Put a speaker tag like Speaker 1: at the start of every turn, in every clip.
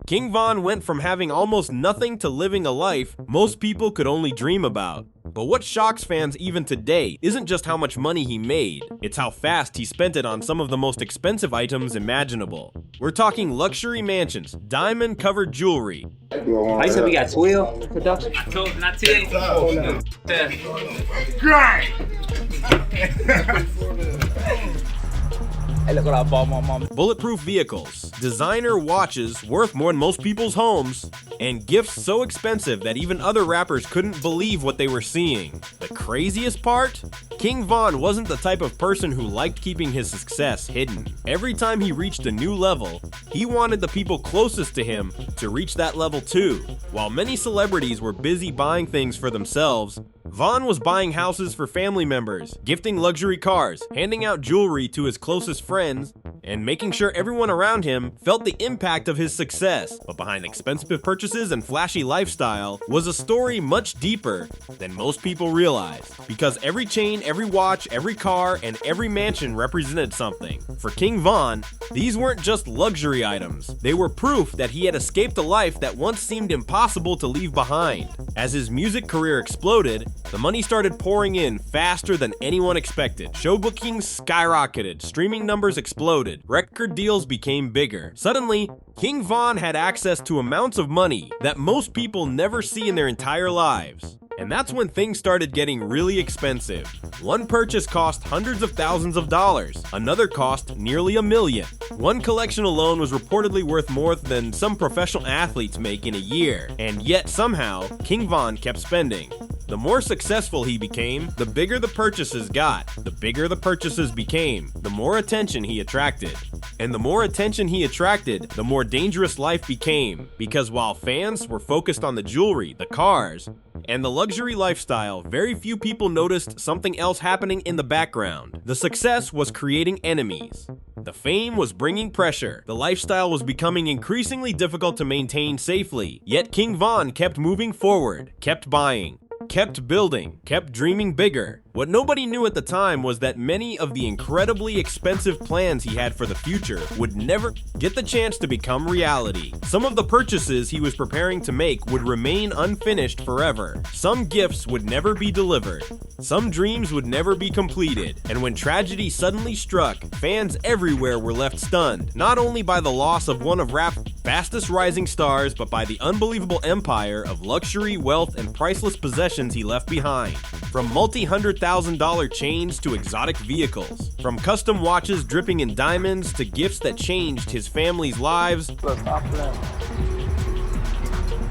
Speaker 1: King Von went from having almost nothing to living a life most people could only dream about. But what shocks fans even today isn't just how much money he made, it's how fast he spent it on some of the most expensive items imaginable. We're talking luxury mansions, diamond-covered jewelry.
Speaker 2: I said we got 12 production. I told not 10. Hey, look what I bought my mom.
Speaker 1: Bulletproof vehicles, designer watches worth more than most people's homes, and gifts so expensive that even other rappers couldn't believe what they were seeing. The craziest part? King Von wasn't the type of person who liked keeping his success hidden. Every time he reached a new level, he wanted the people closest to him to reach that level too. While many celebrities were busy buying things for themselves, Von was buying houses for family members, gifting luxury cars, handing out jewelry to his closest friends, and making sure everyone around him felt the impact of his success. But behind expensive purchases and flashy lifestyle was a story much deeper than most people realize. Because every chain, every watch, every car, and every mansion represented something. For King Von, these weren't just luxury items. They were proof that he had escaped a life that once seemed impossible to leave behind. As his music career exploded, the money started pouring in faster than anyone expected. Show bookings skyrocketed, streaming numbers exploded, record deals became bigger. Suddenly, King Von had access to amounts of money that most people never see in their entire lives. And that's when things started getting really expensive. One purchase cost hundreds of thousands of dollars, another cost nearly $1 million. One collection alone was reportedly worth more than some professional athletes make in a year, and yet somehow, King Von kept spending. The more successful he became, the bigger the purchases got. The bigger the purchases became, the more attention he attracted. And the more attention he attracted, the more dangerous life became. Because while fans were focused on the jewelry, the cars, and the luxury lifestyle, very few people noticed something else happening in the background. The success was creating enemies. The fame was bringing pressure. The lifestyle was becoming increasingly difficult to maintain safely. Yet King Von kept moving forward, kept buying, kept building, kept dreaming bigger. What nobody knew at the time was that many of the incredibly expensive plans he had for the future would never get the chance to become reality. Some of the purchases he was preparing to make would remain unfinished forever. Some gifts would never be delivered. Some dreams would never be completed. And when tragedy suddenly struck, fans everywhere were left stunned, not only by the loss of one of rap's fastest rising stars, but by the unbelievable empire of luxury, wealth, and priceless possessions he left behind. From multi-$100,000 chains to exotic vehicles. From custom watches dripping in diamonds to gifts that changed his family's lives.
Speaker 2: Look, stop playing.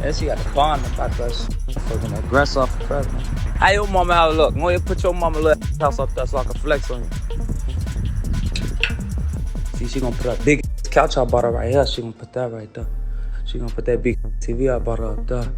Speaker 2: Yeah, she got the bond about us. Fucking aggressive off the president. How your mama out look? Go ahead, put your mama little house up there so I can flex on you. See, she gonna put that big couch I bought her right here. She gonna put that right there. She gonna put that big TV I bought her up there.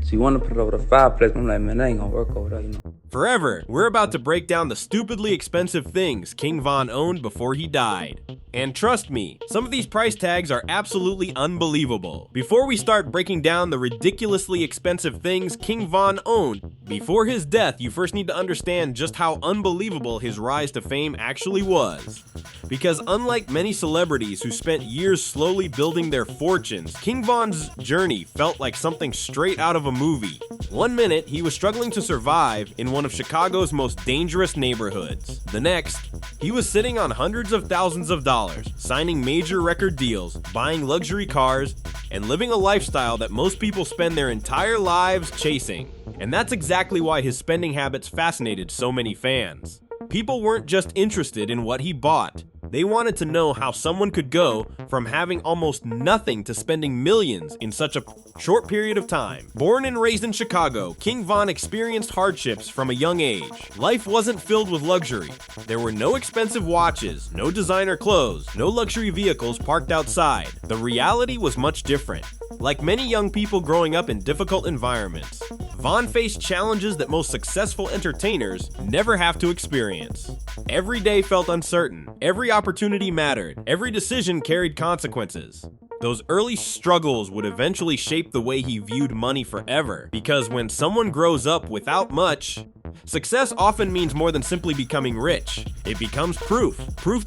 Speaker 2: She wanna put it over the fireplace. I'm like, man, that ain't gonna work over there, you know.
Speaker 1: Forever, we're about to break down the stupidly expensive things King Von owned before he died. And trust me, some of these price tags are absolutely unbelievable. Before we start breaking down the ridiculously expensive things King Von owned, before his death, you first need to understand just how unbelievable his rise to fame actually was. Because unlike many celebrities who spent years slowly building their fortunes, King Von's journey felt like something straight out of a movie. One minute, he was struggling to survive in one of Chicago's most dangerous neighborhoods. The next, he was sitting on hundreds of thousands of dollars, signing major record deals, buying luxury cars, and living a lifestyle that most people spend their entire lives chasing. And that's exactly why his spending habits fascinated so many fans. People weren't just interested in what he bought. They wanted to know how someone could go from having almost nothing to spending millions in such a short period of time. Born and raised in Chicago, King Von experienced hardships from a young age. Life wasn't filled with luxury. There were no expensive watches, no designer clothes, no luxury vehicles parked outside. The reality was much different. Like many young people growing up in difficult environments, Von faced challenges that most successful entertainers never have to experience. Every day felt uncertain. Every opportunity mattered. Every decision carried consequences. Those early struggles would eventually shape the way he viewed money forever, because when someone grows up without much, success often means more than simply becoming rich. It becomes proof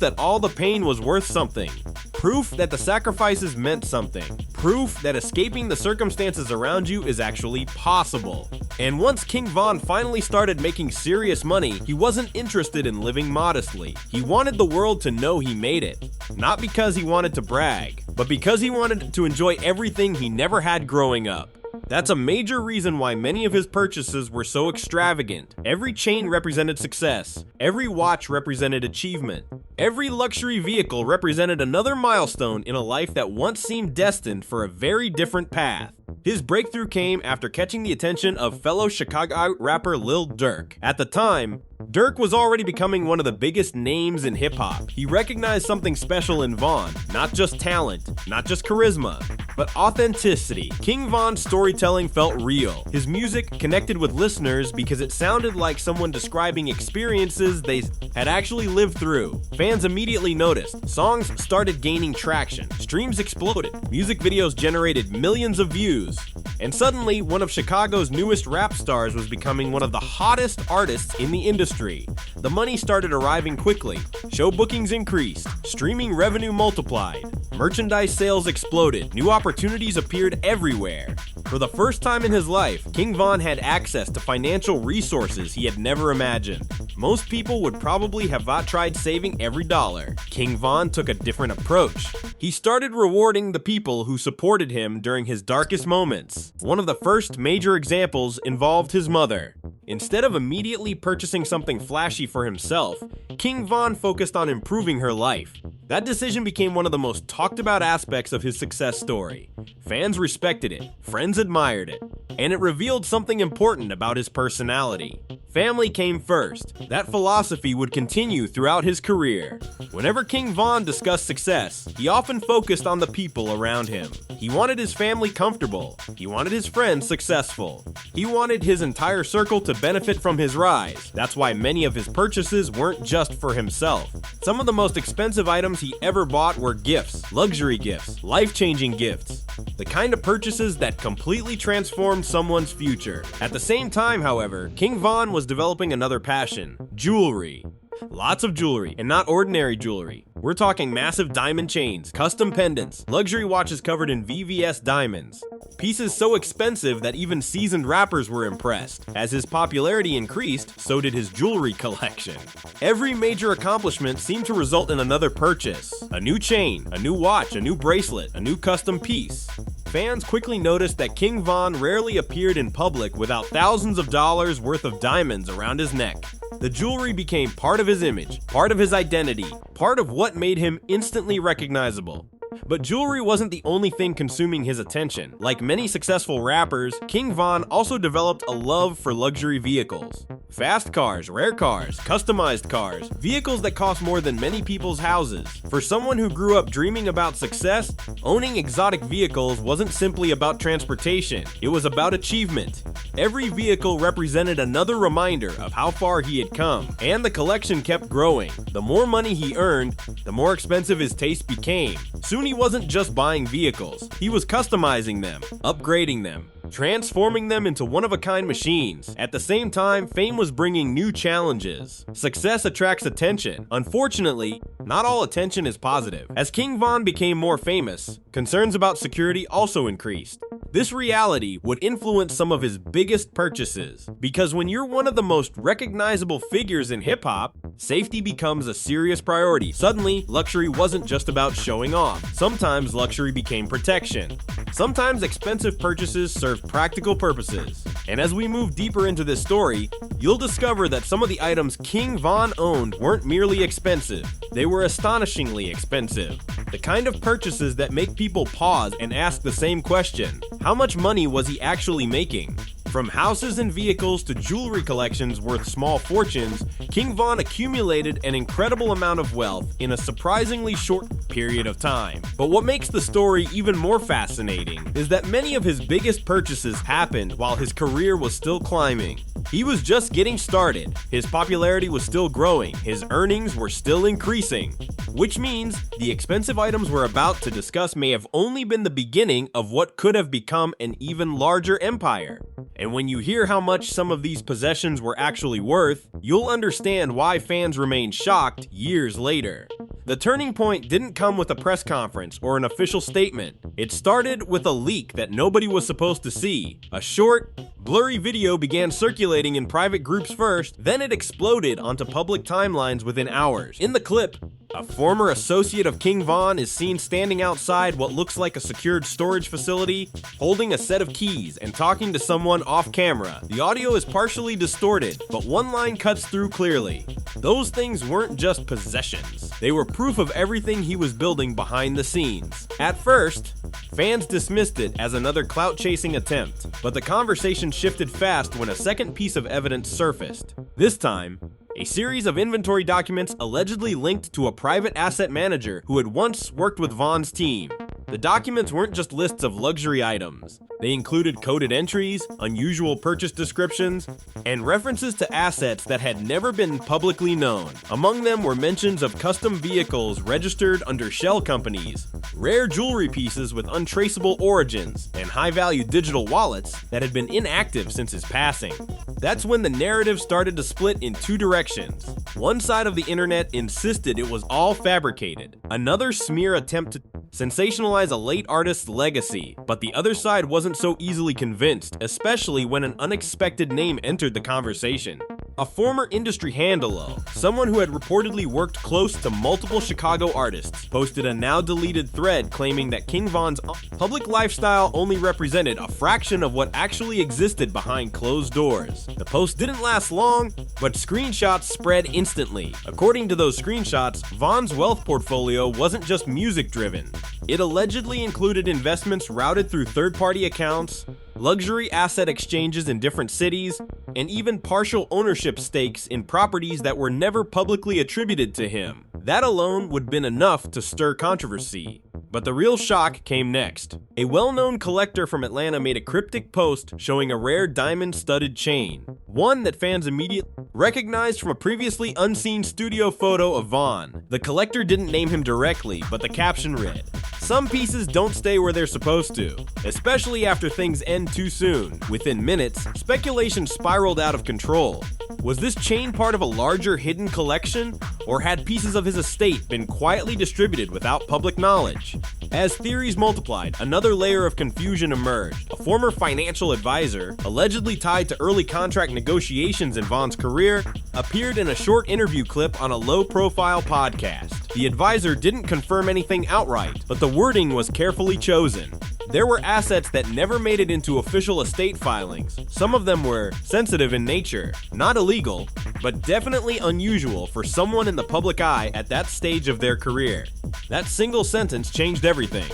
Speaker 1: that all the pain was worth something, proof that the sacrifices meant something, proof that escaping the circumstances around you is actually possible. And once King Von finally started making serious money, he wasn't interested in living modestly. He wanted the world to know he made it, not because he wanted to brag, but because he wanted to enjoy everything he never had growing up. That's a major reason why many of his purchases were so extravagant. Every chain represented success, every watch represented achievement, every luxury vehicle represented another milestone in a life that once seemed destined for a very different path. His breakthrough came after catching the attention of fellow Chicago rapper Lil Durk. At the time, Durk was already becoming one of the biggest names in hip-hop. He recognized something special in Von, not just talent, not just charisma, but authenticity. King Von's storytelling felt real. His music connected with listeners because it sounded like someone describing experiences they had actually lived through. Fans immediately noticed. Songs started gaining traction. Streams exploded. Music videos generated millions of views. And suddenly, one of Chicago's newest rap stars was becoming one of the hottest artists in the industry. The money started arriving quickly. Show bookings increased. Streaming revenue multiplied. Merchandise sales exploded. New opportunities appeared everywhere. For the first time in his life, King Von had access to financial resources he had never imagined. Most people would probably have tried saving every dollar. King Von took a different approach. He started rewarding the people who supported him during his darkest moments. One of the first major examples involved his mother. Instead of immediately purchasing something flashy for himself, King Von focused on improving her life. That decision became one of the most talked about aspects of his success story. Fans respected it, friends admired it, and it revealed something important about his personality. Family came first. That philosophy would continue throughout his career. Whenever King Von discussed success, he often focused on the people around him. He wanted his family comfortable. He wanted his friends successful. He wanted his entire circle to benefit from his rise. That's why many of his purchases weren't just for himself. Some of the most expensive items he ever bought were gifts, luxury gifts, life-changing gifts, the kind of purchases that completely transformed someone's future. At the same time, however, King Von was developing another passion: jewelry. Lots of jewelry, and not ordinary jewelry. We're talking massive diamond chains, custom pendants, luxury watches covered in VVS diamonds. Pieces so expensive that even seasoned rappers were impressed. As his popularity increased, so did his jewelry collection. Every major accomplishment seemed to result in another purchase. A new chain, a new watch, a new bracelet, a new custom piece. Fans quickly noticed that King Von rarely appeared in public without thousands of dollars worth of diamonds around his neck. The jewelry became part of his image, part of his identity, part of what made him instantly recognizable. But jewelry wasn't the only thing consuming his attention. Like many successful rappers, King Von also developed a love for luxury vehicles. Fast cars, rare cars, customized cars, vehicles that cost more than many people's houses. For someone who grew up dreaming about success, owning exotic vehicles wasn't simply about transportation, it was about achievement. Every vehicle represented another reminder of how far he had come, and the collection kept growing. The more money he earned, the more expensive his taste became. Soon he wasn't just buying vehicles, he was customizing them, upgrading them, transforming them into one-of-a-kind machines. At the same time, fame was bringing new challenges. Success attracts attention. Unfortunately, not all attention is positive. As King Von became more famous, concerns about security also increased. This reality would influence some of his biggest purchases, because when you're one of the most recognizable figures in hip-hop, safety becomes a serious priority. Suddenly, luxury wasn't just about showing off. Sometimes luxury became protection. Sometimes expensive purchases served practical purposes. And as we move deeper into this story, you'll discover that some of the items King Von owned weren't merely expensive, they were astonishingly expensive. The kind of purchases that make people pause and ask the same question: how much money was he actually making? From houses and vehicles to jewelry collections worth small fortunes, King Von accumulated an incredible amount of wealth in a surprisingly short period of time. But what makes the story even more fascinating is that many of his biggest purchases happened while his career was still climbing. He was just getting started, his popularity was still growing, his earnings were still increasing. Which means the expensive items we're about to discuss may have only been the beginning of what could have become an even larger empire. And when you hear how much some of these possessions were actually worth, you'll understand why fans remain shocked years later. The turning point didn't come with a press conference or an official statement. It started with a leak that nobody was supposed to see. A short, blurry video began circulating in private groups first, then it exploded onto public timelines within hours. In the clip, a former associate of King Von is seen standing outside what looks like a secured storage facility, holding a set of keys and talking to someone off camera. The audio is partially distorted, but one line cuts through clearly. Those things weren't just possessions. They were proof of everything he was building behind the scenes. At first, fans dismissed it as another clout-chasing attempt, but the conversation shifted fast when a second piece of evidence surfaced. This time, a series of inventory documents allegedly linked to a private asset manager who had once worked with Von's team. The documents weren't just lists of luxury items. They included coded entries, unusual purchase descriptions, and references to assets that had never been publicly known. Among them were mentions of custom vehicles registered under shell companies, rare jewelry pieces with untraceable origins, and high-value digital wallets that had been inactive since his passing. That's when the narrative started to split in two directions. One side of the internet insisted it was all fabricated, another smear attempt to sensationalize a late artist's legacy, but the other side wasn't so easily convinced, especially when an unexpected name entered the conversation. A former industry handler, someone who had reportedly worked close to multiple Chicago artists, posted a now-deleted thread claiming that King Von's public lifestyle only represented a fraction of what actually existed behind closed doors. The post didn't last long, but screenshots spread instantly. According to those screenshots, Von's wealth portfolio wasn't just music-driven. It allegedly included investments routed through third-party accounts, luxury asset exchanges in different cities, and even partial ownership stakes in properties that were never publicly attributed to him. That alone would have been enough to stir controversy. But the real shock came next. A well-known collector from Atlanta made a cryptic post showing a rare diamond-studded chain, one that fans immediately recognized from a previously unseen studio photo of Von. The collector didn't name him directly, but the caption read, "Some pieces don't stay where they're supposed to, especially after things end too soon." Within minutes, speculation spiraled out of control. Was this chain part of a larger hidden collection, or had pieces of his estate been quietly distributed without public knowledge? As theories multiplied, another layer of confusion emerged. A former financial advisor, allegedly tied to early contract negotiations in Von's career, appeared in a short interview clip on a low-profile podcast. The advisor didn't confirm anything outright, but the wording was carefully chosen. There were assets that never made it into official estate filings. Some of them were sensitive in nature, not illegal, but definitely unusual for someone in the public eye at that stage of their career. That single sentence changed everything.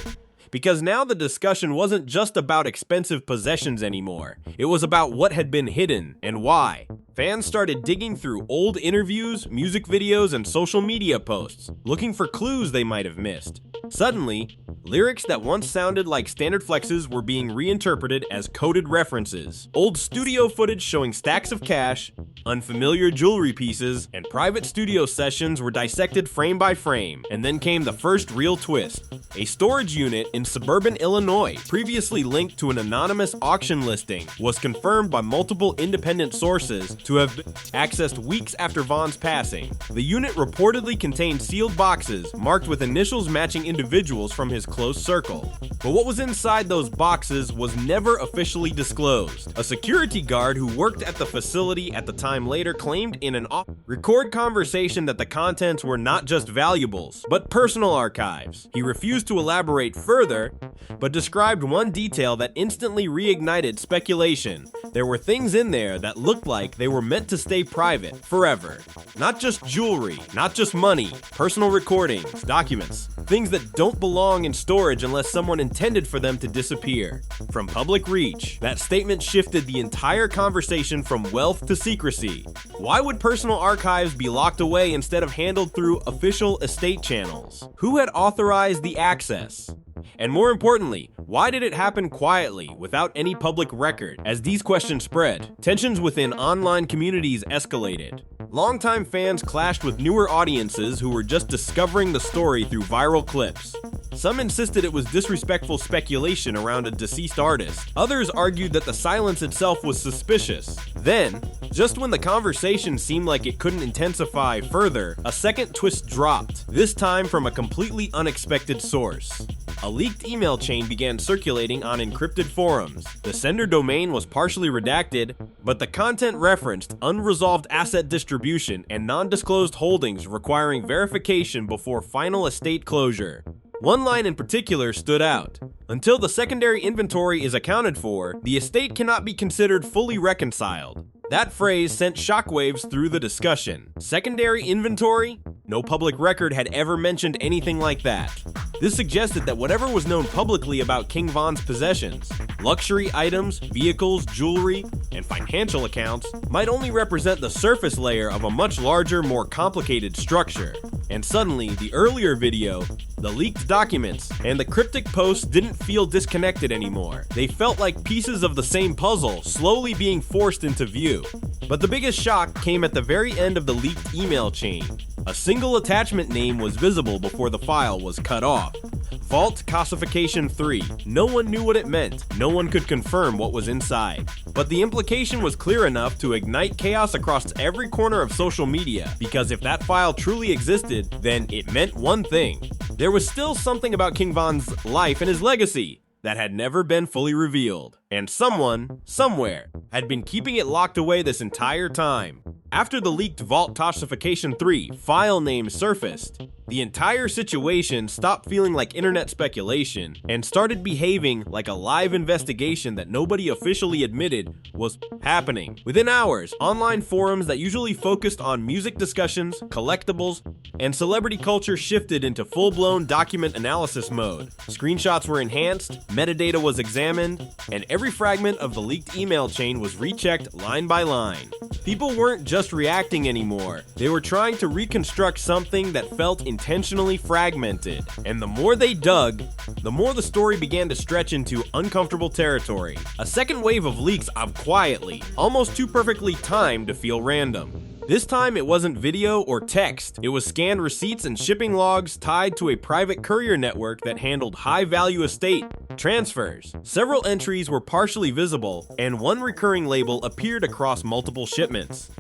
Speaker 1: Because now the discussion wasn't just about expensive possessions anymore. It was about what had been hidden and why. Fans started digging through old interviews, music videos, and social media posts, looking for clues they might have missed. Suddenly, lyrics that once sounded like standard flexes were being reinterpreted as coded references. Old studio footage showing stacks of cash, unfamiliar jewelry pieces, and private studio sessions were dissected frame by frame. And then came the first real twist. A storage unit in suburban Illinois, previously linked to an anonymous auction listing, was confirmed by multiple independent sources to have been accessed weeks after Von's passing. The unit reportedly contained sealed boxes marked with initials matching individuals from his close circle. But what was inside those boxes was never officially disclosed. A security guard who worked at the facility at the time later claimed in an off-record conversation that the contents were not just valuables, but personal archives. He refused to elaborate further, but described one detail that instantly reignited speculation. There were things in there that looked like they were were meant to stay private forever. Not just jewelry, not just money, personal recordings, documents, things that don't belong in storage unless someone intended for them to disappear. From public reach, that statement shifted the entire conversation from wealth to secrecy. Why would personal archives be locked away instead of handled through official estate channels? Who had authorized the access? And more importantly, why did it happen quietly, without any public record? As these questions spread, tensions within online communities escalated. Longtime fans clashed with newer audiences who were just discovering the story through viral clips. Some insisted it was disrespectful speculation around a deceased artist. Others argued that the silence itself was suspicious. Then, just when the conversation seemed like it couldn't intensify further, a second twist dropped, this time from a completely unexpected source. A leaked email chain began circulating on encrypted forums. The sender domain was partially redacted, but the content referenced unresolved asset distribution and non-disclosed holdings requiring verification before final estate closure. One line in particular stood out. Until the secondary inventory is accounted for, the estate cannot be considered fully reconciled. That phrase sent shockwaves through the discussion. Secondary inventory? No public record had ever mentioned anything like that. This suggested that whatever was known publicly about King Von's possessions, luxury items, vehicles, jewelry, and financial accounts, might only represent the surface layer of a much larger, more complicated structure. And suddenly, the earlier video, the leaked documents, and the cryptic posts didn't feel disconnected anymore. They felt like pieces of the same puzzle, slowly being forced into view. But the biggest shock came at the very end of the leaked email chain. A single attachment name was visible before the file was cut off. Vault Classification 3. No one knew what it meant. No one could confirm what was inside. But the implication was clear enough to ignite chaos across every corner of social media, because if that file truly existed, then it meant one thing. There was still something about King Von's life and his legacy that had never been fully revealed. And someone, somewhere, had been keeping it locked away this entire time. After the leaked Vault Classification 3 file name surfaced, the entire situation stopped feeling like internet speculation and started behaving like a live investigation that nobody officially admitted was happening. Within hours, online forums that usually focused on music discussions, collectibles, and celebrity culture shifted into full-blown document analysis mode. Screenshots were enhanced, metadata was examined, and every fragment of the leaked email chain was rechecked line by line. People weren't just reacting anymore, they were trying to reconstruct something that felt intentionally fragmented. And the more they dug, the more the story began to stretch into uncomfortable territory. A second wave of leaks out quietly, almost too perfectly timed to feel random. This time it wasn't video or text, it was scanned receipts and shipping logs tied to a private courier network that handled high-value estate transfers. Several entries were partially visible, and one recurring label appeared across multiple shipments.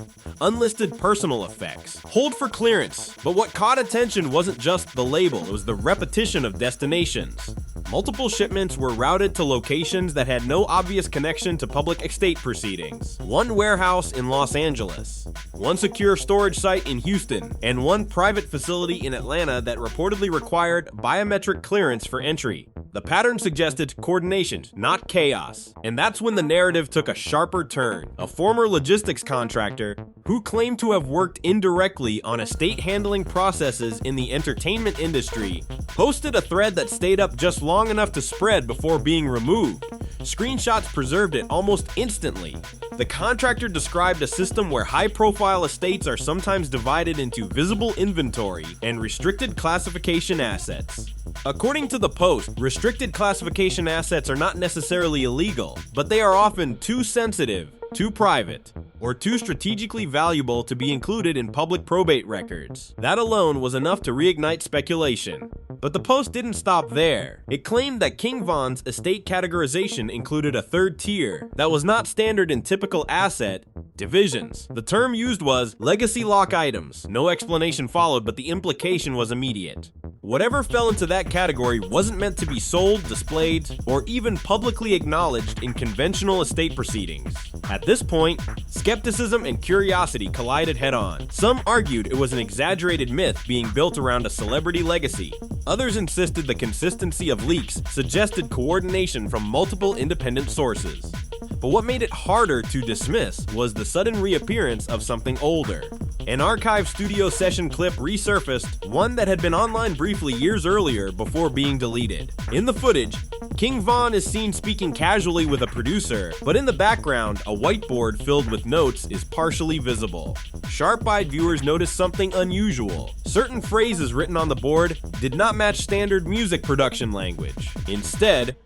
Speaker 1: Unlisted personal effects. Hold for clearance. But what caught attention wasn't just the label, it was the repetition of destinations. Multiple shipments were routed to locations that had no obvious connection to public estate proceedings. One warehouse in Los Angeles, one secure storage site in Houston, and one private facility in Atlanta that reportedly required biometric clearance for entry. The pattern suggested coordination, not chaos. And that's when the narrative took a sharper turn. A former logistics contractor, who claimed to have worked indirectly on estate handling processes in the entertainment industry, posted a thread that stayed up just long enough to spread before being removed. Screenshots preserved it almost instantly. The contractor described a system where high-profile estates are sometimes divided into visible inventory and restricted classification assets. According to the post, restricted classification assets are not necessarily illegal, but they are often too sensitive, too private, or too strategically valuable to be included in public probate records. That alone was enough to reignite speculation. But the post didn't stop there. It claimed that King Von's estate categorization included a third tier that was not standard in typical asset divisions. The term used was legacy lock items. No explanation followed, but the implication was immediate. Whatever fell into that category wasn't meant to be sold, displayed, or even publicly acknowledged in conventional estate proceedings. At this point, skepticism and curiosity collided head-on. Some argued it was an exaggerated myth being built around a celebrity legacy. Others insisted the consistency of leaks suggested coordination from multiple independent sources. But what made it harder to dismiss was the sudden reappearance of something older. An archive studio session clip resurfaced, one that had been online briefly years earlier before being deleted. In the footage, King Von is seen speaking casually with a producer, but in the background, a whiteboard filled with notes is partially visible. Sharp-eyed viewers noticed something unusual. Certain phrases written on the board did not match standard music production language. Instead,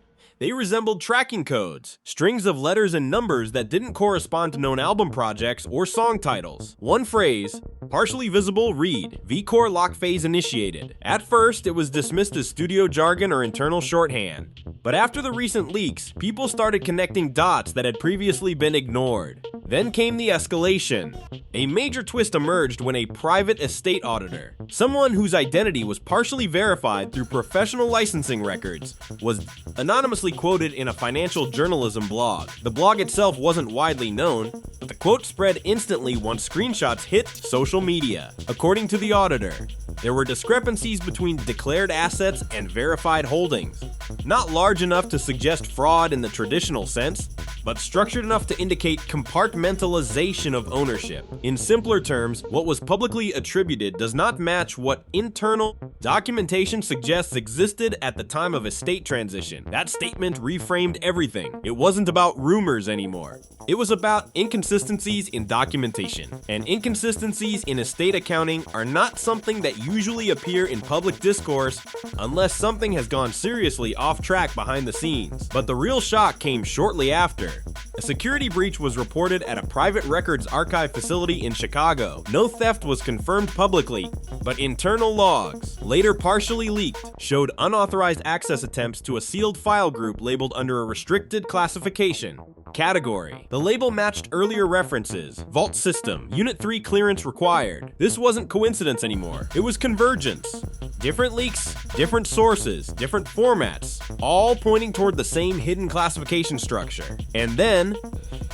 Speaker 1: they resembled tracking codes, strings of letters and numbers that didn't correspond to known album projects or song titles. One phrase, partially visible, read, VCore lock phase initiated. At first, it was dismissed as studio jargon or internal shorthand. But after the recent leaks, people started connecting dots that had previously been ignored. Then came the escalation. A major twist emerged when a private estate auditor, someone whose identity was partially verified through professional licensing records, was anonymously quoted in a financial journalism blog. The blog itself wasn't widely known, but the quote spread instantly once screenshots hit social media. According to the auditor, there were discrepancies between declared assets and verified holdings. Not large enough to suggest fraud in the traditional sense, but structured enough to indicate compartmentalization of ownership. In simpler terms, what was publicly attributed does not match what internal documentation suggests existed at the time of estate transition. That statement reframed everything. It wasn't about rumors anymore. It was about inconsistencies in documentation. And inconsistencies in estate accounting are not something that usually appear in public discourse unless something has gone seriously off track behind the scenes. But the real shock came shortly after. A security breach was reported at a private records archive facility in Chicago. No theft was confirmed publicly, but internal logs, later partially leaked, showed unauthorized access attempts to a sealed file group labeled under a restricted classification. Category. The label matched earlier references. Vault system. Unit 3 clearance required. This wasn't coincidence anymore. It was convergence. Different leaks, different sources, different formats, all pointing toward the same hidden classification structure. And then,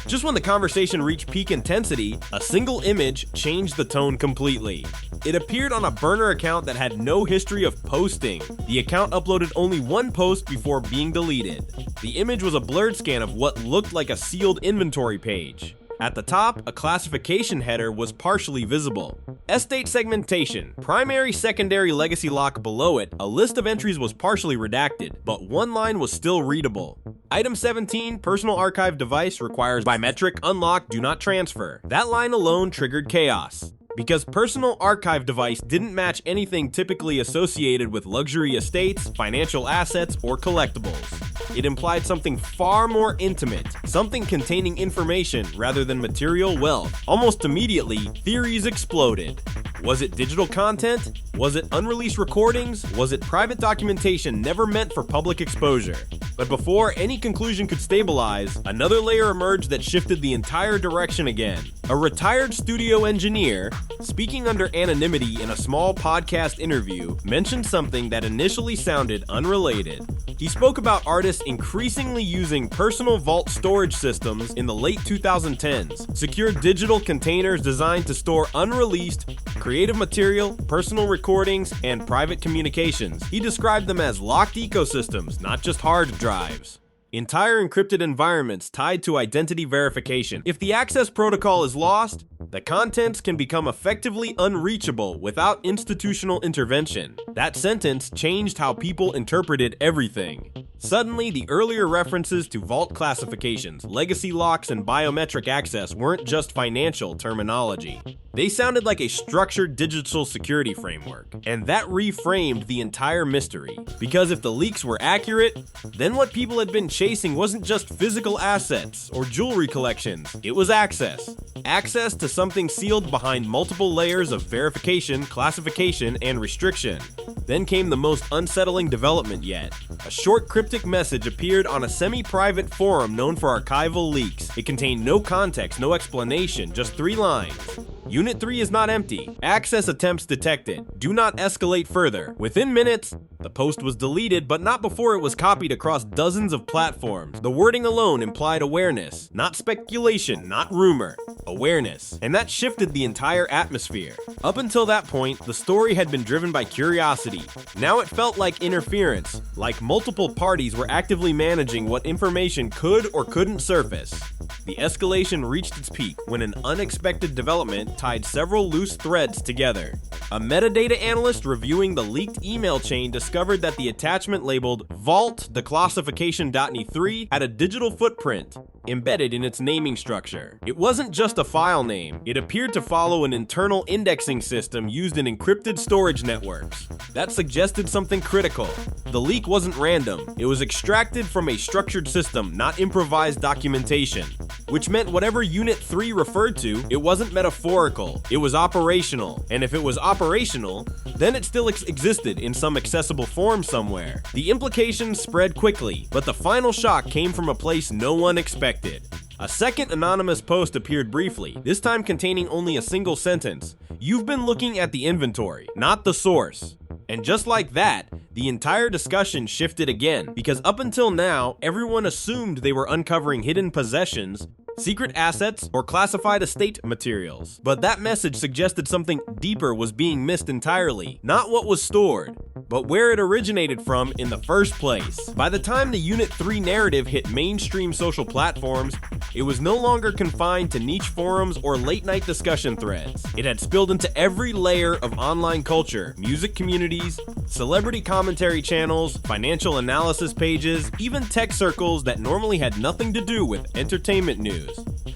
Speaker 1: just when the conversation reached peak intensity, a single image changed the tone completely. It appeared on a burner account that had no history of posting. The account uploaded only one post before being deleted. The image was a blurred scan of what looked like a sealed inventory page. At the top, a classification header was partially visible. Estate segmentation, primary, secondary, legacy lock below it, a list of entries was partially redacted, but one line was still readable. Item 17, personal archive device requires biometric unlock, do not transfer. That line alone triggered chaos. Because personal archive device didn't match anything typically associated with luxury estates, financial assets, or collectibles. It implied something far more intimate, something containing information rather than material wealth. Almost immediately, theories exploded. Was it digital content? Was it unreleased recordings? Was it private documentation never meant for public exposure? But before any conclusion could stabilize, another layer emerged that shifted the entire direction again. A retired studio engineer, speaking under anonymity in a small podcast interview, mentioned something that initially sounded unrelated. He spoke about artists increasingly using personal vault storage systems in the late 2010s, secure digital containers designed to store unreleased, creative material, personal recordings, and private communications. He described them as locked ecosystems, not just hard drives. Entire encrypted environments tied to identity verification. If the access protocol is lost, the contents can become effectively unreachable without institutional intervention. That sentence changed how people interpreted everything. Suddenly, the earlier references to vault classifications, legacy locks, and biometric access weren't just financial terminology. They sounded like a structured digital security framework, and that reframed the entire mystery. Because if the leaks were accurate, then what people had been chasing wasn't just physical assets or jewelry collections, it was access. Access to something sealed behind multiple layers of verification, classification, and restriction. Then came the most unsettling development yet. A short cryptic message appeared on a semi-private forum known for archival leaks. It contained no context, no explanation, just 3 lines. Unit 3 is not empty. Access attempts detected. Do not escalate further. Within minutes, the post was deleted, but not before it was copied across dozens of platforms. The wording alone implied awareness, not speculation, not rumor. awareness, and that shifted the entire atmosphere. Up until that point, the story had been driven by curiosity. Now it felt like interference, like multiple parties were actively managing what information could or couldn't surface. The escalation reached its peak when an unexpected development tied several loose threads together. A metadata analyst reviewing the leaked email chain discovered that the attachment labeled Vault Declassification.NE3 had a digital footprint embedded in its naming structure. It wasn't just a file name, it appeared to follow an internal indexing system used in encrypted storage networks. That suggested something critical. The leak wasn't random, it was extracted from a structured system, not improvised documentation. Which meant whatever Unit 3 referred to, it wasn't metaphorical, it was operational. And if it was operational, then it still existed in some accessible form somewhere. The implications spread quickly, but the final shock came from a place no one expected. A second anonymous post appeared briefly, this time containing only a single sentence. "You've been looking at the inventory, not the source." And just like that, the entire discussion shifted again, because up until now, everyone assumed they were uncovering hidden possessions, secret assets, or classified estate materials. But that message suggested something deeper was being missed entirely. Not what was stored, but where it originated from in the first place. By the time the Unit 3 narrative hit mainstream social platforms, it was no longer confined to niche forums or late-night discussion threads. It had spilled into every layer of online culture, music communities, celebrity commentary channels, financial analysis pages, even tech circles that normally had nothing to do with entertainment news.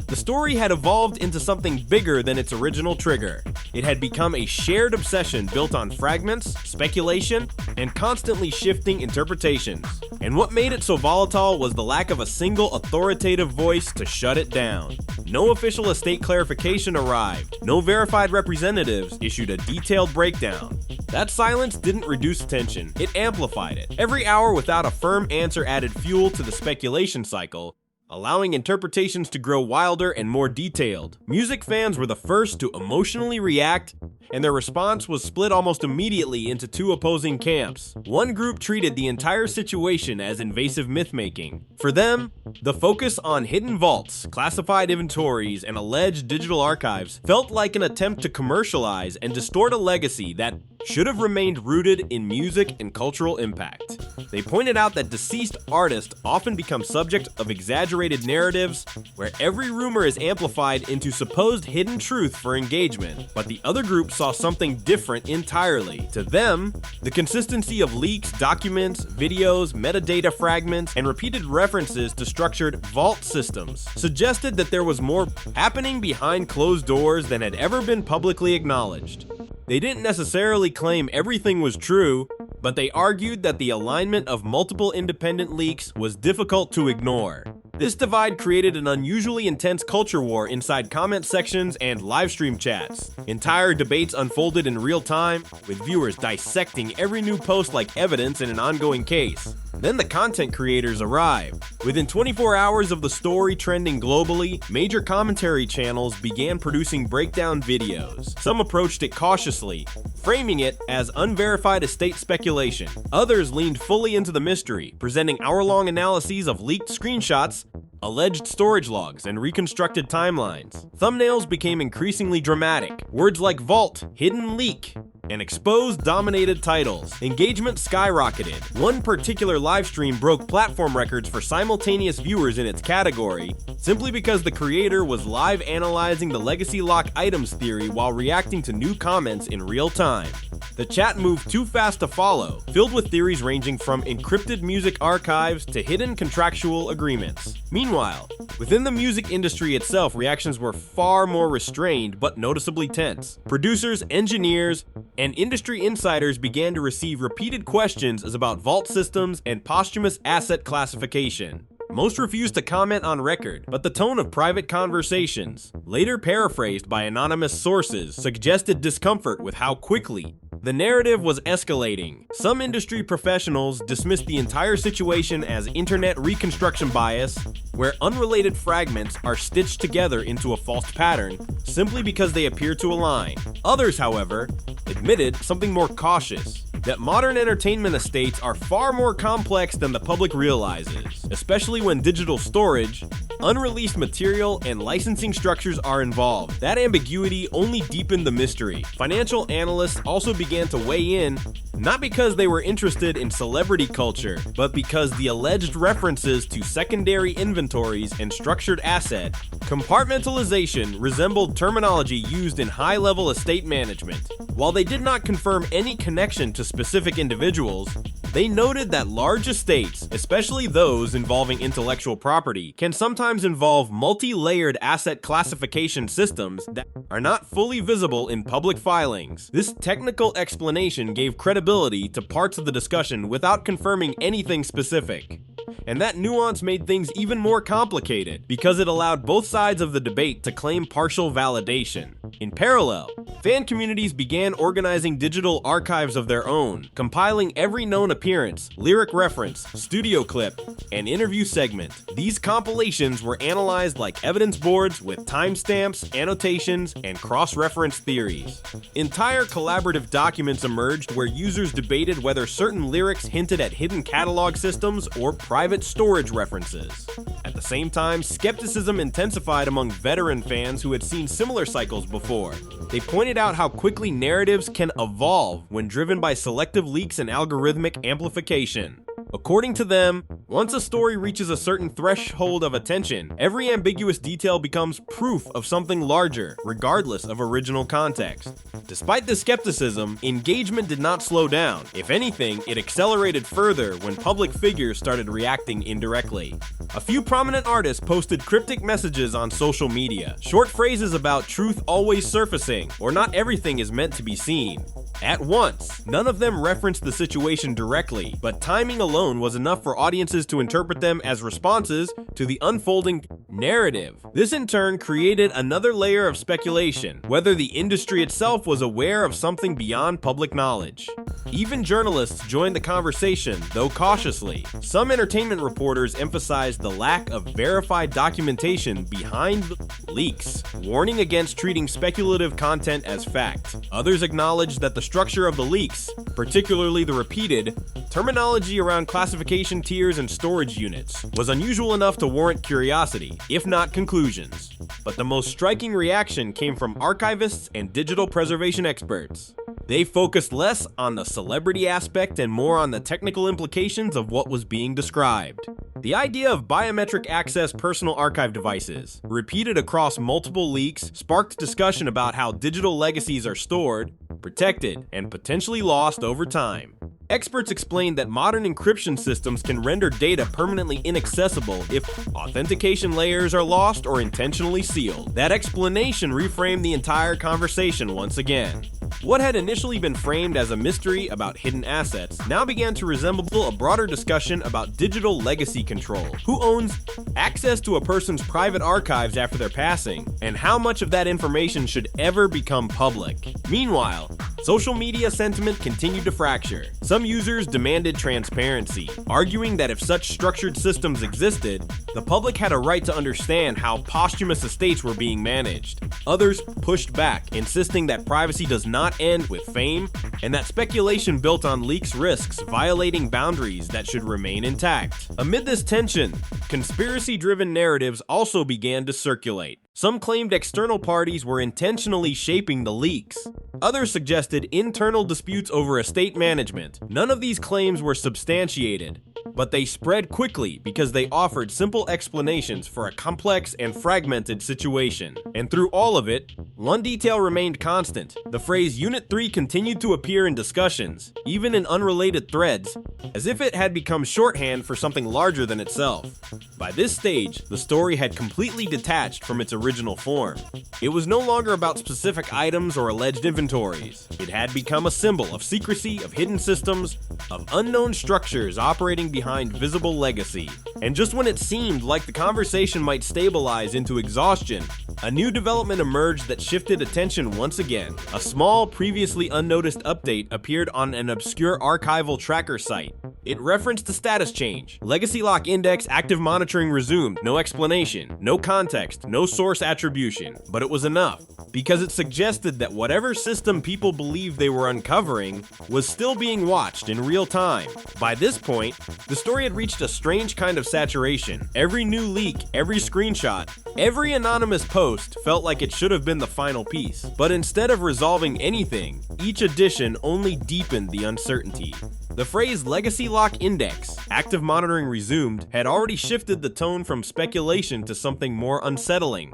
Speaker 1: The story had evolved into something bigger than its original trigger. It had become a shared obsession built on fragments, speculation, and constantly shifting interpretations. And what made it so volatile was the lack of a single authoritative voice to shut it down. No official estate clarification arrived. No verified representatives issued a detailed breakdown. That silence didn't reduce tension, it amplified it. Every hour without a firm answer added fuel to the speculation cycle, allowing interpretations to grow wilder and more detailed. Music fans were the first to emotionally react, and their response was split almost immediately into two opposing camps. One group treated the entire situation as invasive myth-making. For them, the focus on hidden vaults, classified inventories, and alleged digital archives felt like an attempt to commercialize and distort a legacy that should have remained rooted in music and cultural impact. They pointed out that deceased artists often become subject of exaggerated narratives where every rumor is amplified into supposed hidden truth for engagement, but the other group saw something different entirely. To them, the consistency of leaks, documents, videos, metadata fragments, and repeated references to structured vault systems suggested that there was more happening behind closed doors than had ever been publicly acknowledged. They didn't necessarily claim everything was true, but they argued that the alignment of multiple independent leaks was difficult to ignore. This divide created an unusually intense culture war inside comment sections and livestream chats. Entire debates unfolded in real time, with viewers dissecting every new post like evidence in an ongoing case. Then the content creators arrived. Within 24 hours of the story trending globally, major commentary channels began producing breakdown videos. Some approached it cautiously, framing it as unverified estate speculation. Others leaned fully into the mystery, presenting hour-long analyses of leaked screenshots, alleged storage logs, and reconstructed timelines. Thumbnails became increasingly dramatic. Words like vault, hidden leak, and exposed dominated titles. Engagement skyrocketed. One particular livestream broke platform records for simultaneous viewers in its category, simply because the creator was live analyzing the legacy lock items theory while reacting to new comments in real time. The chat moved too fast to follow, filled with theories ranging from encrypted music archives to hidden contractual agreements. Meanwhile, within the music industry itself, reactions were far more restrained but noticeably tense. Producers, engineers, and industry insiders began to receive repeated questions about vault systems and posthumous asset classification. Most refused to comment on record, but the tone of private conversations, later paraphrased by anonymous sources, suggested discomfort with how quickly the narrative was escalating. Some industry professionals dismissed the entire situation as internet reconstruction bias, where unrelated fragments are stitched together into a false pattern simply because they appear to align. Others, however, admitted something more cautious, that modern entertainment estates are far more complex than the public realizes, especially when digital storage, Unreleased material and licensing structures are involved. That ambiguity only deepened the mystery. Financial analysts also began to weigh in, not because they were interested in celebrity culture, but because the alleged references to secondary inventories and structured asset compartmentalization resembled terminology used in high-level estate management. While they did not confirm any connection to specific individuals, they noted that large estates, especially those involving intellectual property, can sometimes involve multi-layered asset classification systems that are not fully visible in public filings. This technical explanation gave credibility to parts of the discussion without confirming anything specific. And that nuance made things even more complicated because it allowed both sides of the debate to claim partial validation. In parallel, fan communities began organizing digital archives of their own, compiling every known appearance, lyric reference, studio clip, and interview segment. These compilations were analyzed like evidence boards with timestamps, annotations, and cross-reference theories. Entire collaborative documents emerged where users debated whether certain lyrics hinted at hidden catalog systems or private storage references. At the same time, skepticism intensified among veteran fans who had seen similar cycles before. They pointed out how quickly narratives can evolve when driven by selective leaks and algorithmic amplification. According to them, once a story reaches a certain threshold of attention, every ambiguous detail becomes proof of something larger, regardless of original context. Despite the skepticism, engagement did not slow down. If anything, it accelerated further when public figures started reacting indirectly. A few prominent artists posted cryptic messages on social media, short phrases about truth always surfacing, or not everything is meant to be seen. At once, none of them referenced the situation directly, but timing alone was enough for audiences to interpret them as responses to the unfolding narrative. This in turn created another layer of speculation, whether the industry itself was aware of something beyond public knowledge. Even journalists joined the conversation, though cautiously. Some entertainment reporters emphasized the lack of verified documentation behind the leaks, warning against treating speculative content as fact. Others acknowledged that the structure of the leaks, particularly the repeated terminology around classification tiers and storage units, was unusual enough to warrant curiosity, if not conclusions. But the most striking reaction came from archivists and digital preservation experts. They focused less on the celebrity aspect and more on the technical implications of what was being described. The idea of biometric access personal archive devices, repeated across multiple leaks, sparked discussion about how digital legacies are stored, protected, and potentially lost over time. Experts explained that modern encryption systems can render data permanently inaccessible if authentication layers are lost or intentionally sealed. That explanation reframed the entire conversation once again. What had initially been framed as a mystery about hidden assets now began to resemble a broader discussion about digital legacy control. Who owns access to a person's private archives after their passing, and how much of that information should ever become public? Meanwhile, social media sentiment continued to fracture. Some users demanded transparency, arguing that if such structured systems existed, the public had a right to understand how posthumous estates were being managed. Others pushed back, insisting that privacy does not end with fame, and that speculation built on leaks risks violating boundaries that should remain intact. Amid this tension, conspiracy-driven narratives also began to circulate. Some claimed external parties were intentionally shaping the leaks. Others suggested internal disputes over estate management. None of these claims were substantiated, but they spread quickly because they offered simple explanations for a complex and fragmented situation. And through all of it, one detail remained constant. The phrase Unit 3 continued to appear in discussions, even in unrelated threads, as if it had become shorthand for something larger than itself. By this stage, the story had completely detached from its original form. It was no longer about specific items or alleged inventories. It had become a symbol of secrecy, of hidden systems, of unknown structures operating behind visible legacy. And just when it seemed like the conversation might stabilize into exhaustion, a new development emerged that shifted attention once again. A small, previously unnoticed update appeared on an obscure archival tracker site. It referenced the status change. Legacy lock index active monitoring resumed. No explanation, no context, no source attribution. But it was enough, because it suggested that whatever system people believed they were uncovering was still being watched in real time. By this point, the story had reached a strange kind of saturation. Every new leak, every screenshot, every anonymous post felt like it should have been the final piece. But instead of resolving anything, each addition only deepened the uncertainty. The phrase Legacy Lock Index, active monitoring resumed, had already shifted the tone from speculation to something more unsettling.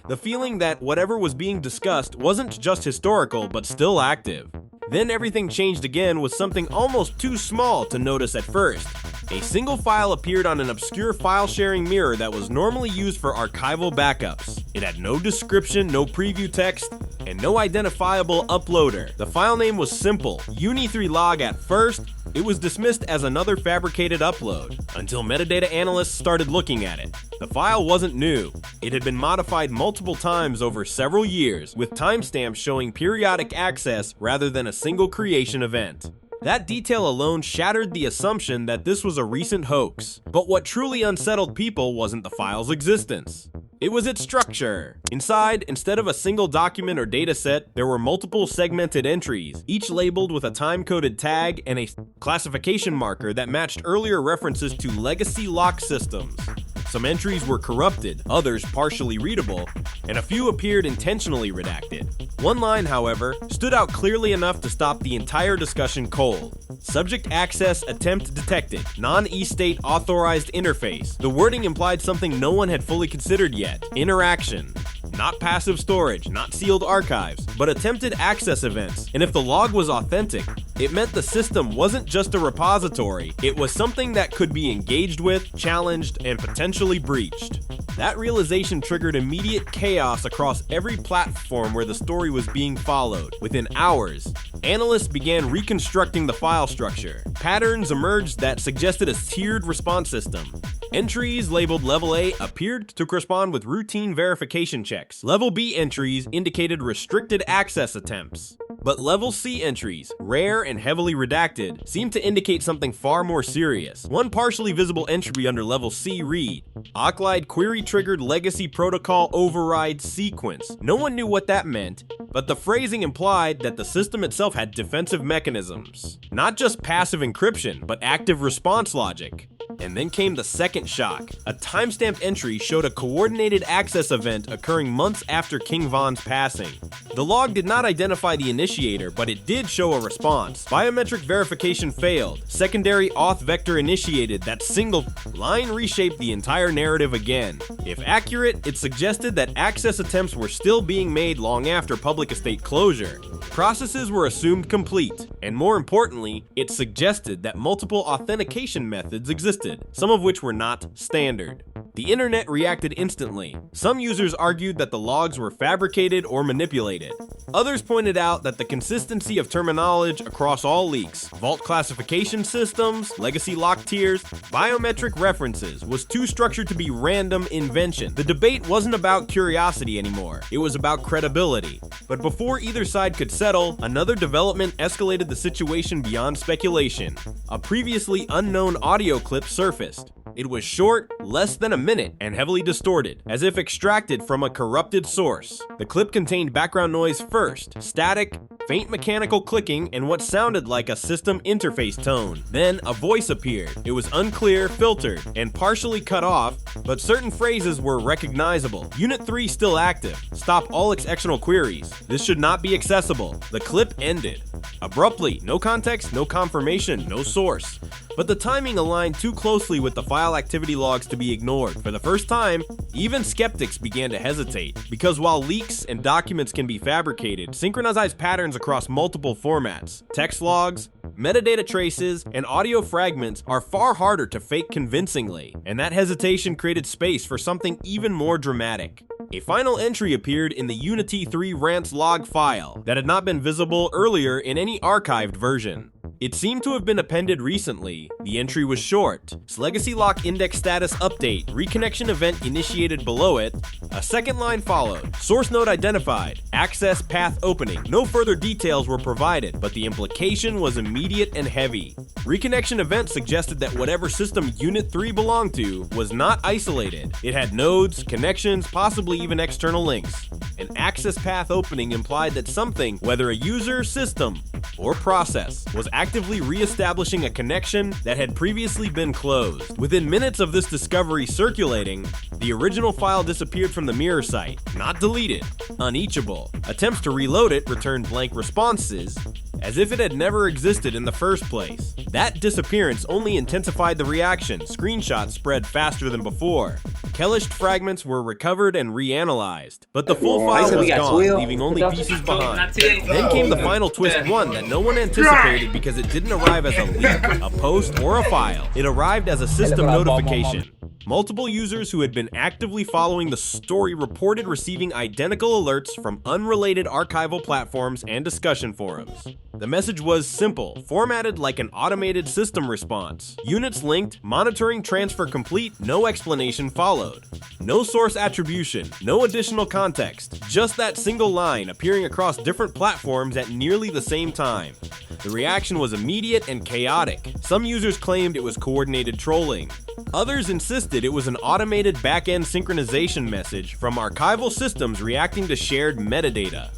Speaker 1: The feeling that whatever was being discussed wasn't just historical, but still active. Then everything changed again with something almost too small to notice at first. A single file appeared on an obscure file-sharing mirror that was normally used for archival backups. It had no description, no preview text, and no identifiable uploader. The file name was simple, Uni3Log. At first, it was dismissed as another fabricated upload, until metadata analysts started looking at it. The file wasn't new. It had been modified multiple times over several years, with timestamps showing periodic access rather than a single creation event. That detail alone shattered the assumption that this was a recent hoax. But what truly unsettled people wasn't the file's existence. It was its structure. Inside, instead of a single document or dataset, there were multiple segmented entries, each labeled with a time-coded tag and a classification marker that matched earlier references to legacy lock systems. Some entries were corrupted, others partially readable, and a few appeared intentionally redacted. One line, however, stood out clearly enough to stop the entire discussion cold. Subject access attempt detected. Non-eState authorized interface. The wording implied something no one had fully considered yet. Interaction. Not passive storage, not sealed archives, but attempted access events. And if the log was authentic, it meant the system wasn't just a repository, it was something that could be engaged with, challenged, and potentially breached. That realization triggered immediate chaos across every platform where the story was being followed. Within hours, analysts began reconstructing the file structure. Patterns emerged that suggested a tiered response system. Entries labeled Level A appeared to correspond with routine verification checks. Level B entries indicated restricted access attempts. But Level C entries, rare and heavily redacted, seemed to indicate something far more serious. One partially visible entry under Level C read, Oclide query-triggered legacy protocol override sequence. No one knew what that meant, but the phrasing implied that the system itself had defensive mechanisms. Not just passive encryption, but active response logic. And then came the second shock. A timestamped entry showed a coordinated access event occurring months after King Von's passing. The log did not identify the initiator, but it did show a response. Biometric verification failed. Secondary auth vector initiated. That single line reshaped the entire narrative again. If accurate, it suggested that access attempts were still being made long after public estate closure. Processes were assumed complete, and more importantly, it suggested that multiple authentication methods existed, some of which were not standard. The internet reacted instantly. Some users argued that the logs were fabricated or manipulated. Others pointed out that the consistency of terminology across all leaks, vault classification systems, legacy lock tiers, biometric references was too structured to be random invention. The debate wasn't about curiosity anymore, it was about credibility. But before either side could settle, another development escalated the situation beyond speculation. A previously unknown audio clip surfaced. It was short, less than a minute, and heavily distorted, as if extracted from a corrupted source. The clip contained background noise first, static, faint mechanical clicking, and what sounded like a system interface tone. Then a voice appeared. It was unclear, filtered, and partially cut off, but certain phrases were recognizable. Unit 3 still active. Stop all exceptional queries. This should not be accessible. The clip ended. Abruptly, no context, no confirmation, no source. But the timing aligned too closely with the file activity logs to be ignored. For the first time, even skeptics began to hesitate, because while leaks and documents can be fabricated, synchronized patterns across multiple formats, text logs, metadata traces, and audio fragments are far harder to fake convincingly, and that hesitation created space for something even more dramatic. A final entry appeared in the Unity 3 rants log file that had not been visible earlier in any archived version. It seemed to have been appended recently. The entry was short. Legacy lock index status update. Reconnection event initiated below it. A second line followed. Source node identified. Access path opening. No further details were provided, but the implication was immediate and heavy. Reconnection event suggested that whatever system Unit 3 belonged to was not isolated. It had nodes, connections, possibly even external links. An access path opening implied that something, whether a user, system, or process, was actively re-establishing a connection that had previously been closed. Within minutes of this discovery circulating, the original file disappeared from the mirror site, not deleted, uneachable. Attempts to reload it returned blank responses, as if it had never existed in the first place. That disappearance only intensified the reaction. Screenshots spread faster than before. Kellished fragments were recovered and reanalyzed, but the full file was gone, leaving only pieces behind. Then came the final twist, one that no one anticipated because it didn't arrive as a leak, a post, or a file. It arrived as a system notification. Multiple users who had been actively following the story reported receiving identical alerts from unrelated archival platforms and discussion forums. The message was simple, formatted like an automated system response. Units linked, monitoring transfer complete, no explanation followed. No source attribution, no additional context, just that single line appearing across different platforms at nearly the same time. The reaction was immediate and chaotic. Some users claimed it was coordinated trolling. Others insisted it was an automated back-end synchronization message from archival systems reacting to shared metadata.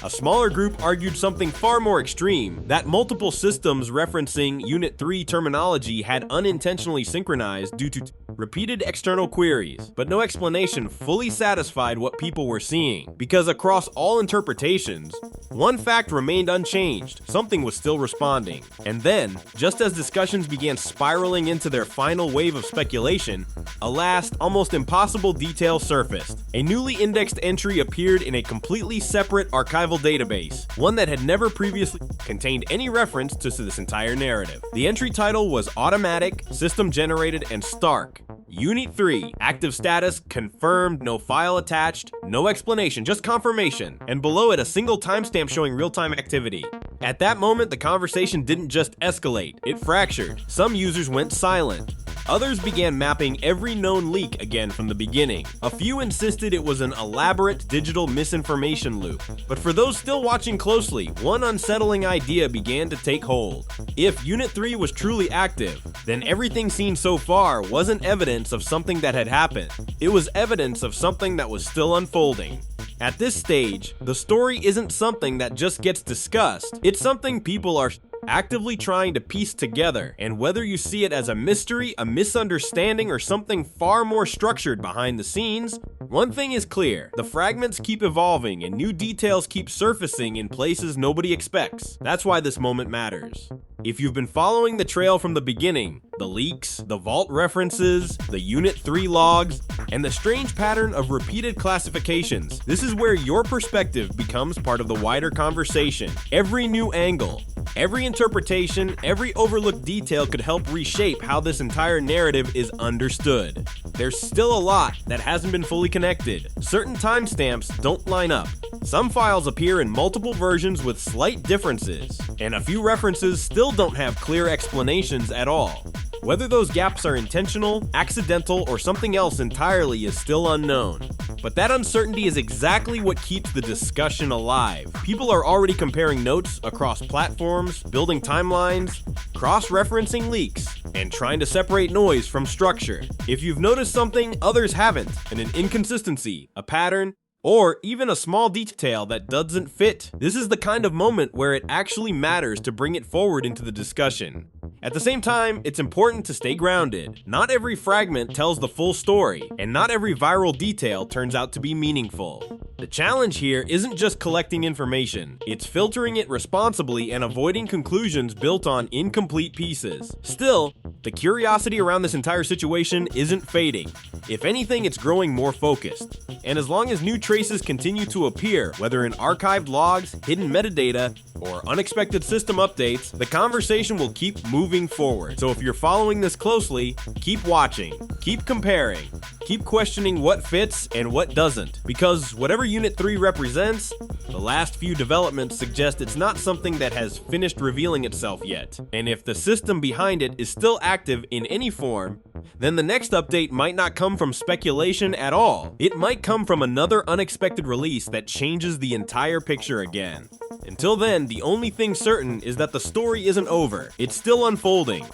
Speaker 1: A smaller group argued something far more extreme, that multiple systems referencing Unit 3 terminology had unintentionally synchronized due to repeated external queries, but no explanation fully satisfied what people were seeing, because across all interpretations, one fact remained unchanged, something was still responding. And then, just as discussions began spiraling into their final wave of speculation, a last, almost impossible detail surfaced. A newly indexed entry appeared in a completely separate archival database, one that had never previously contained any reference to this entire narrative. The entry title was Automatic, System Generated, and Stark. Unit 3, active status, confirmed, no file attached, no explanation, just confirmation, and below it a single timestamp showing real-time activity. At that moment, the conversation didn't just escalate, it fractured. Some users went silent. Others began mapping every known leak again from the beginning. A few insisted it was an elaborate digital misinformation loop. But for those still watching closely, one unsettling idea began to take hold. If Unit 3 was truly active, then everything seen so far wasn't evidence of something that had happened. It was evidence of something that was still unfolding. At this stage, the story isn't something that just gets discussed. It's something people are actively trying to piece together, and whether you see it as a mystery, a misunderstanding, or something far more structured behind the scenes, one thing is clear: the fragments keep evolving and new details keep surfacing in places nobody expects. That's why this moment matters. If you've been following the trail from the beginning, the leaks, the vault references, the Unit 3 logs, and the strange pattern of repeated classifications, this is where your perspective becomes part of the wider conversation. Every new angle, every interpretation, every overlooked detail could help reshape how this entire narrative is understood. There's still a lot that hasn't been fully connected. Certain timestamps don't line up. Some files appear in multiple versions with slight differences, and a few references still don't have clear explanations at all. Whether those gaps are intentional, accidental, or something else entirely is still unknown. But that uncertainty is exactly what keeps the discussion alive. People are already comparing notes across platforms, building timelines, cross-referencing leaks, and trying to separate noise from structure. If you've noticed something others haven't, and an inconsistency, a pattern, or even a small detail that doesn't fit, this is the kind of moment where it actually matters to bring it forward into the discussion. At the same time, it's important to stay grounded. Not every fragment tells the full story, and not every viral detail turns out to be meaningful. The challenge here isn't just collecting information, it's filtering it responsibly and avoiding conclusions built on incomplete pieces. Still, the curiosity around this entire situation isn't fading. If anything, it's growing more focused. And as long as new traces continue to appear, whether in archived logs, hidden metadata, or unexpected system updates, the conversation will keep moving forward. So if you're following this closely, keep watching, keep comparing, keep questioning what fits and what doesn't, because whatever whatever Unit 3 represents, the last few developments suggest it's not something that has finished revealing itself yet. And if the system behind it is still active in any form, then the next update might not come from speculation at all. It might come from another unexpected release that changes the entire picture again. Until then, the only thing certain is that the story isn't over. It's still unfolding.